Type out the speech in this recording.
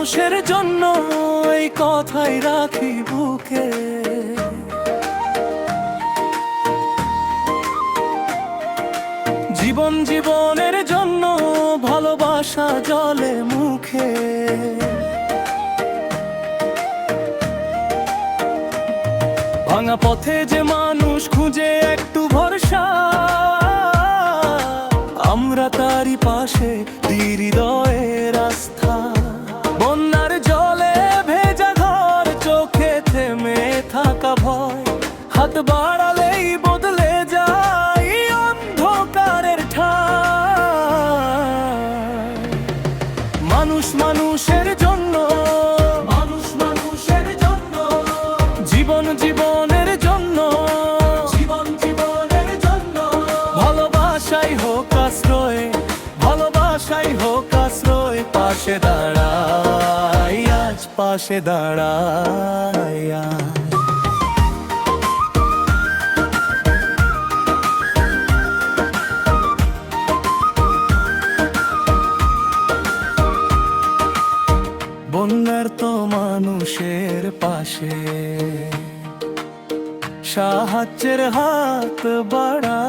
মানুষের জন্য এই কথাই রাখি বুকে। জীবন জীবনের জন্য ভালোবাসা জলে মুখে। ভাঙা পথে যে মানুষ খুঁজে একটু ভরসা, আমরা তারই পাশে দিই হৃদয়ের আস্থা। বন্যার জলে ভেজা ঘর, চোখে থেমে থাকা ভয়, হাত বাড়ালেই বদলে যায় অন্ধকারের ঠাই। মানুষ মানুষের জন্য, মানুষ মানুষের জন্য, জীবন জীবনের জন্য, জীবন জীবনের জন্য। ভালোবাসাই হোক আশ্রয়, ভালোবাসাই হোক আশ্রয়। পাশে দাঁড়াই আজ, পাশে দাঁড়াই আজ। বন্যার তো মানুষের পাশে সাহায্যের হাত বাড়া।